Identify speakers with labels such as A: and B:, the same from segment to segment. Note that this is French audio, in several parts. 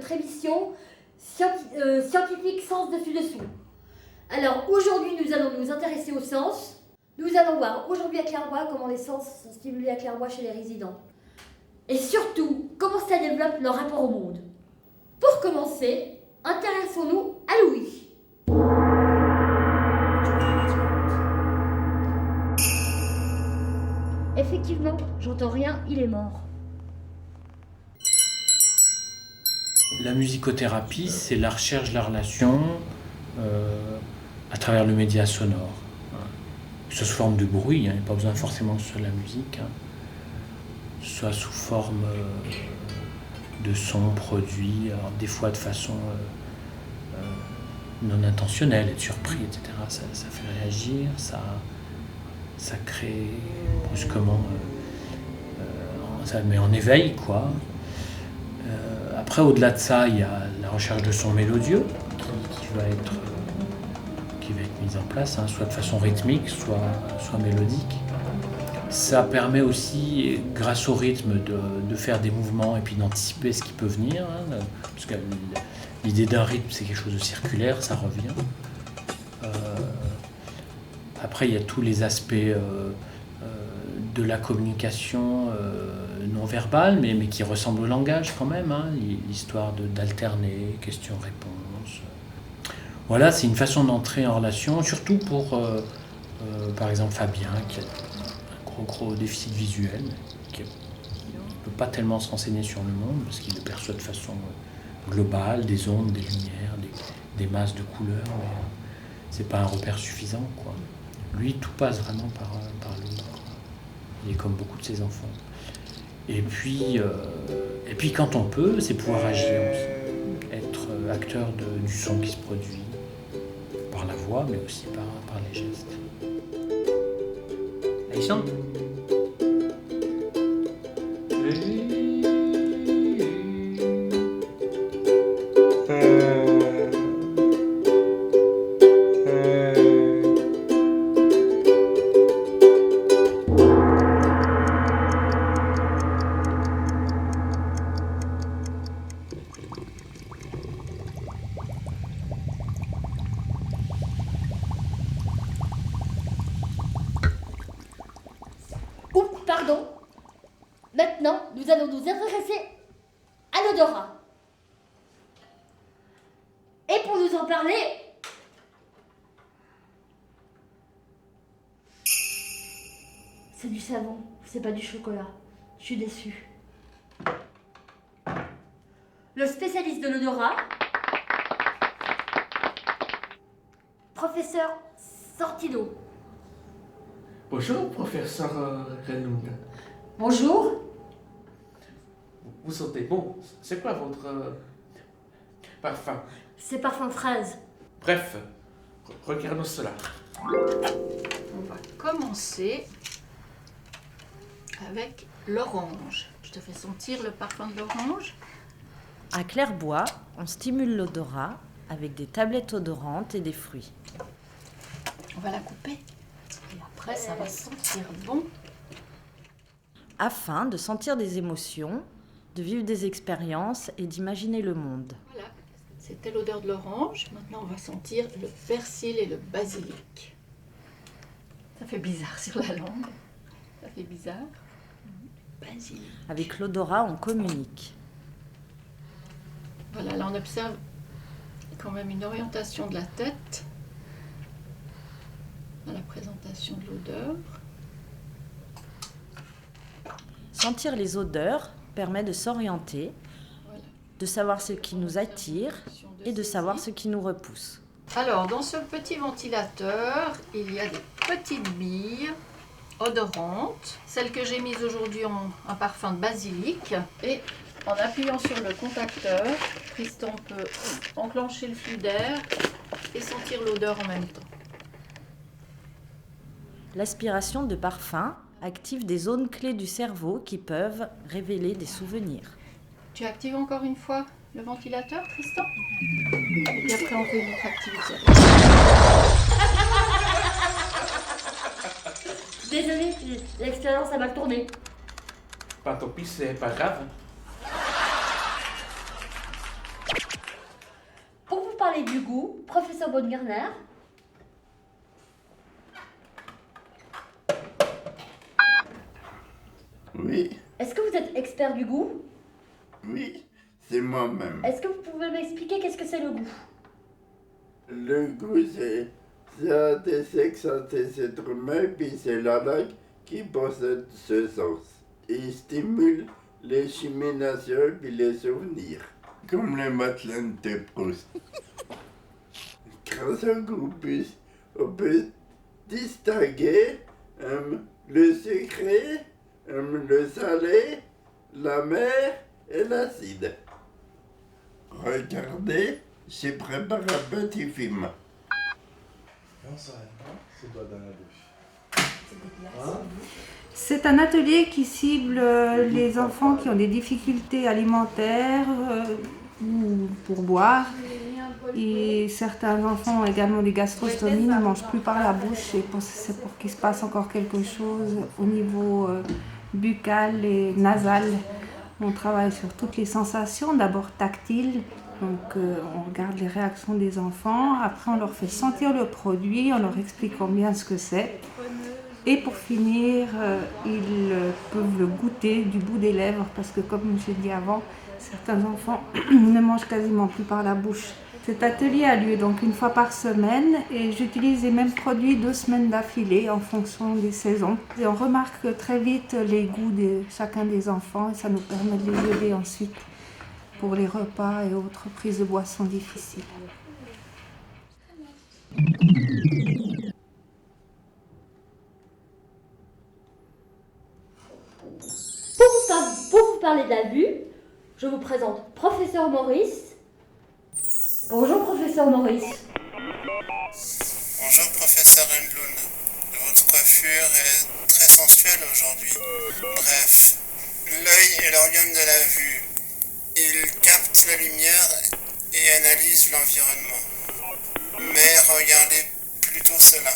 A: notre émission scientifique Sens dessus dessous. Alors aujourd'hui nous allons nous intéresser aux sens. Nous allons voir aujourd'hui à Clairbois comment les sens sont stimulés à Clairbois chez les résidents. Et surtout, comment ça développe leur rapport au monde. Pour commencer, intéressons-nous à Louis. Effectivement, j'entends rien, il est mort.
B: La musicothérapie, c'est la recherche de la relation à travers le média sonore. Que ce soit sous forme de bruit, il n'y a pas besoin forcément que ce soit de la musique, soit sous forme de sons produits, alors des fois de façon non intentionnelle, être surpris, etc. Ça fait réagir, ça crée brusquement, ça met en éveil, quoi. Après, au-delà de ça, il y a la recherche de sons mélodieux qui va être mise en place, soit de façon rythmique, soit mélodique. Ça permet aussi, grâce au rythme, de faire des mouvements et puis d'anticiper ce qui peut venir. Parce que l'idée d'un rythme, c'est quelque chose de circulaire, ça revient. Après, il y a tous les aspects de la communication non verbale, mais qui ressemble au langage quand même. L'histoire d'alterner, questions-réponses. Voilà, c'est une façon d'entrer en relation, surtout pour, par exemple, Fabien, qui a un gros déficit visuel, qui ne peut pas tellement se renseigner sur le monde, parce qu'il le perçoit de façon globale, des ondes, des lumières, des masses de couleurs, mais c'est pas un repère suffisant, quoi. Lui, tout passe vraiment par lui, quoi. Il est comme beaucoup de ses enfants. Et puis quand on peut, c'est pouvoir agir aussi, être acteur du son qui se produit, par la voix, mais aussi par les gestes.
C: Il chante.
A: Pardon. Maintenant, nous allons nous intéresser à l'odorat. Et pour nous en parler, c'est du savon, c'est pas du chocolat. Je suis déçue. Le spécialiste de l'odorat, professeur Sortino.
D: Bonjour, professeur Renoud.
A: Bonjour.
D: Vous sentez bon. C'est quoi votre parfum?
A: C'est parfum fraise.
D: Bref, regardons cela.
E: On va commencer avec l'orange. Je te fais sentir le parfum de l'orange.
F: À Clairbois, on stimule l'odorat avec des tablettes odorantes et des fruits.
E: On va la couper. Et après, ça va sentir bon.
F: Afin de sentir des émotions, de vivre des expériences et d'imaginer le monde.
E: Voilà, c'était l'odeur de l'orange. Maintenant, on va sentir le persil et le basilic. Ça fait bizarre sur la langue. Ça fait bizarre. Basilic.
F: Avec l'odorat, on communique.
E: Voilà, là, on observe quand même une orientation de la tête dans la présentation de l'odeur.
F: Sentir les odeurs permet de s'orienter,
E: Voilà.
F: de savoir ce qui nous attire et de savoir ce qui nous repousse.
E: Alors, dans ce petit ventilateur, il y a des petites billes odorantes. Celle que j'ai mise aujourd'hui ont un parfum de basilic. Et en appuyant sur le contacteur, Tristan peut enclencher le flux d'air et sentir l'odeur en même temps.
F: L'aspiration de parfum active des zones clés du cerveau qui peuvent révéler des souvenirs.
E: Tu actives encore une fois le ventilateur, Tristan? Et puis après, on fait une autre activité.
A: Désolée, l'expérience a mal tourné.
D: Pas tant pis, c'est pas grave.
A: parler du goût, professeur Baumgartner.
C: Oui,
A: Est-ce que vous êtes expert du goût?
C: oui, c'est moi-même.
A: Est-ce que vous pouvez m'expliquer qu'est-ce que c'est le goût?
C: Le goût, ça a des sexes des êtres humains, puis c'est la langue qui possède ce sens. Il stimule l'élimination puis les souvenirs, comme les Madeleines de Proust. Grâce au goût, on peut distinguer le sucré, le salé, la mer et l'acide. Regardez, j'ai préparé un petit film.
G: Non, ça rien pas, c'est doigt dans la bouche.
H: C'est un atelier qui cible les enfants qui ont des difficultés alimentaires ou pour boire. Et certains enfants ont également des gastrostomies, ne mangent plus par la bouche et c'est pour qu'il se passe encore quelque chose au niveau buccal et nasal. On travaille sur toutes les sensations, d'abord tactiles. Donc on regarde les réactions des enfants, après on leur fait sentir le produit, en leur expliquant bien ce que c'est. Et pour finir, ils peuvent le goûter du bout des lèvres parce que comme j'ai dit avant, certains enfants ne mangent quasiment plus par la bouche. Cet atelier a lieu donc une fois par semaine et j'utilise les mêmes produits 2 semaines d'affilée en fonction des saisons. Et on remarque très vite les goûts de chacun des enfants et ça nous permet de les aider ensuite pour les repas et autres prises de boissons difficiles.
A: Pour vous parler de la vue, je vous présente professeur Maurice. Bonjour professeur Maurice.
I: Bonjour professeur Enloun. Votre coiffure est très sensuelle aujourd'hui. Bref, l'œil est l'organe de la vue. Il capte la lumière et analyse l'environnement. Mais regardez plutôt cela.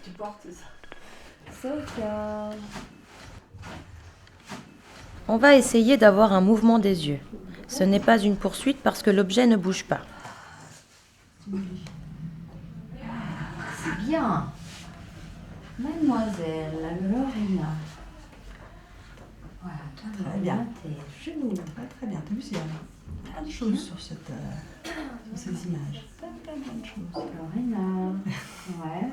H: Tu portes ça. Sophia.
J: On va essayer d'avoir un mouvement des yeux. Ce n'est pas une poursuite parce que l'objet ne bouge pas.
F: C'est bien. Mademoiselle Lorena. Voilà,
K: Très bien.
F: Tes genoux.
K: Très bien, t'as vu, il y a plein de choses sur ces images. Plein de choses.
F: Lorena. Ouais.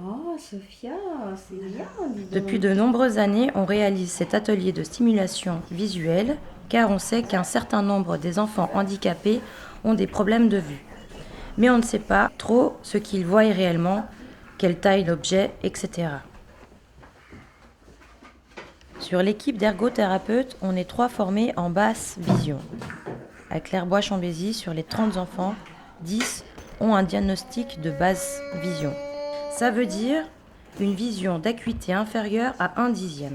F: Oh, Sophia, c'est bien. Dis donc.
J: Depuis de nombreuses années, on réalise cet atelier de stimulation visuelle car on sait qu'un certain nombre des enfants handicapés ont des problèmes de vue. Mais on ne sait pas trop ce qu'ils voient réellement, quelle taille l'objet, etc. Sur l'équipe d'ergothérapeutes, on est 3 formés en basse vision. À Clairbois-Chambésy, sur les 30 enfants, 10 ont un diagnostic de basse vision. Ça veut dire une vision d'acuité inférieure à 1/10.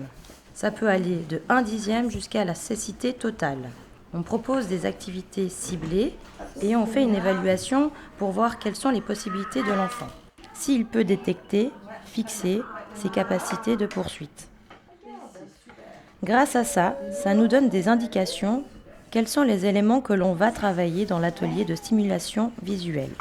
J: Ça peut aller de 1/10 jusqu'à la cécité totale. On propose des activités ciblées et on fait une évaluation pour voir quelles sont les possibilités de l'enfant. S'il peut détecter, fixer ses capacités de poursuite. Grâce à ça, ça nous donne des indications quels sont les éléments que l'on va travailler dans l'atelier de stimulation visuelle.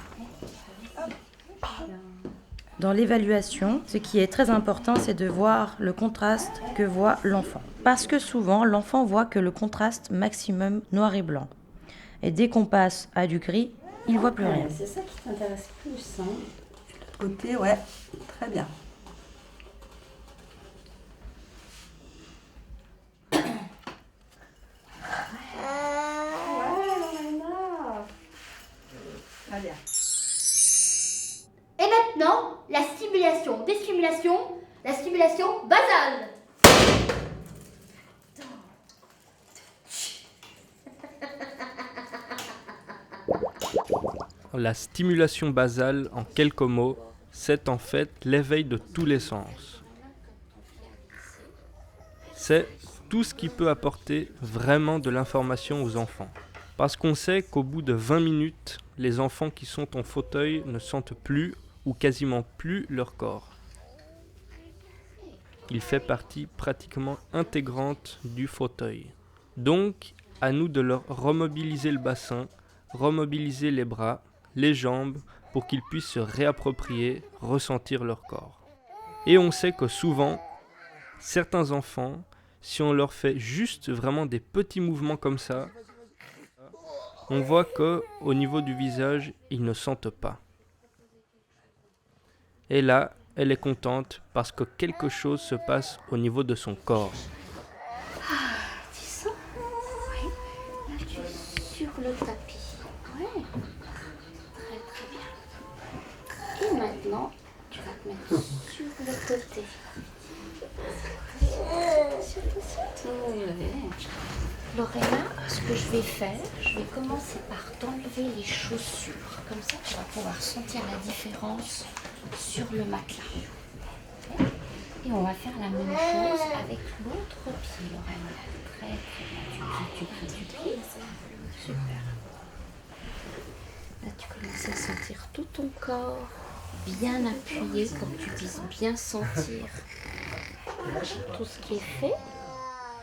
J: Dans l'évaluation, ce qui est très important, c'est de voir le contraste que voit l'enfant. Parce que souvent, l'enfant voit que le contraste maximum noir et blanc. Et dès qu'on passe à du gris, il ne voit plus rien.
F: C'est ça qui t'intéresse plus, hein?
K: Côté, ouais, très bien. Très bien.
A: Et maintenant, la stimulation des stimulations, la stimulation basale.
L: La stimulation basale, en quelques mots, c'est en fait l'éveil de tous les sens. C'est tout ce qui peut apporter vraiment de l'information aux enfants. Parce qu'on sait qu'au bout de 20 minutes, les enfants qui sont en fauteuil ne sentent plus ou quasiment plus leur corps. Il fait partie pratiquement intégrante du fauteuil. Donc, à nous de leur remobiliser le bassin, remobiliser les bras, les jambes, pour qu'ils puissent se réapproprier, ressentir leur corps. Et on sait que souvent, certains enfants, si on leur fait juste vraiment des petits mouvements comme ça, on voit qu'au niveau du visage, ils ne sentent pas. Et là, elle est contente parce que quelque chose se passe au niveau de son corps.
M: Tu sens? Oui. Là, tu es sur le tapis. Oui. Très très bien. Et maintenant, tu vas te mettre sur le côté. Lorena, ce que je vais faire, je vais commencer par t'enlever les chaussures. Comme ça, tu vas pouvoir sentir la différence sur le matelas. Okay. Et on va faire la même chose avec l'autre pied, Lorena. Très très bien. Tu plies. Super. Là, tu commences à sentir tout ton corps bien appuyé pour que tu puisses bien sentir tout ce qui est fait.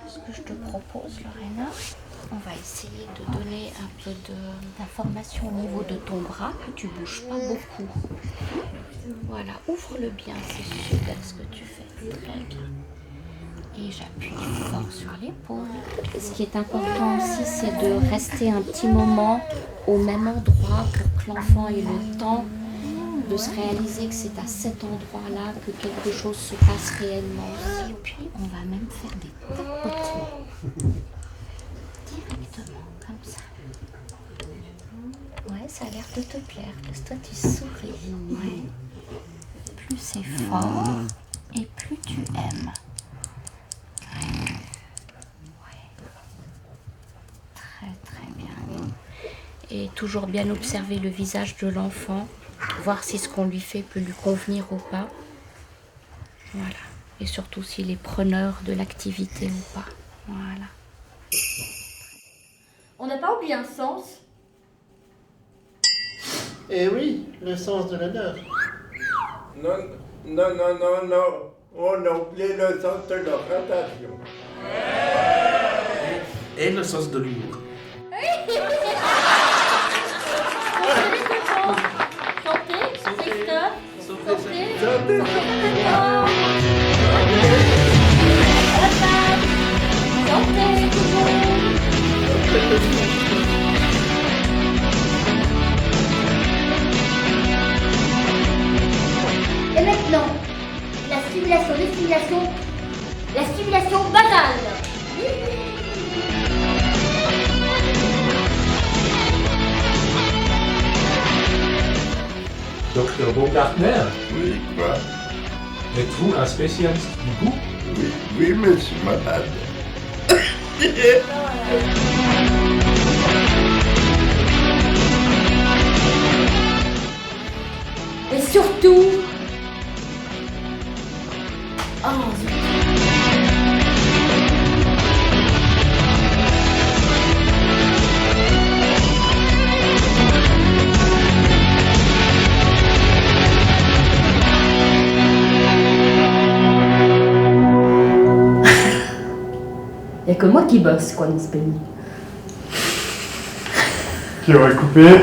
M: Ce que je te propose, Lorena, on va essayer de donner un peu d'information au niveau de ton bras, que tu ne bouges pas beaucoup. Voilà, ouvre-le bien, c'est super ce que tu fais, très bien. Et j'appuie fort sur l'épaule. Ce qui est important aussi, c'est de rester un petit moment au même endroit pour que l'enfant ait le temps de se réaliser que c'est à cet endroit-là que quelque chose se passe réellement. Et puis, on va même faire des tapotements. Directement, comme ça. Ouais, ça a l'air de te plaire, parce que toi, tu souris. Ouais. Plus c'est fort, et plus tu aimes. Ouais. Très, très bien. Et toujours bien observer le visage de l'enfant. Voir si ce qu'on lui fait peut lui convenir ou pas. Voilà. Et surtout s'il est preneur de l'activité ou pas. Voilà.
A: On n'a pas oublié un sens.
N: Eh oui, le sens de l'odeur.
C: Non. On a oublié le sens de l'orientation.
D: Et le sens de l'humour.
A: Et maintenant, la stimulation basale.
O: Docteur Baumgartner,
C: Oui, quoi?
O: êtes-vous un spécialiste du goût?
C: Oui, mais je suis malade.
A: Et surtout... Oh, zut. Il n'y a que moi qui bosse, quoi, dans ce pays.
O: Qui aurait coupé?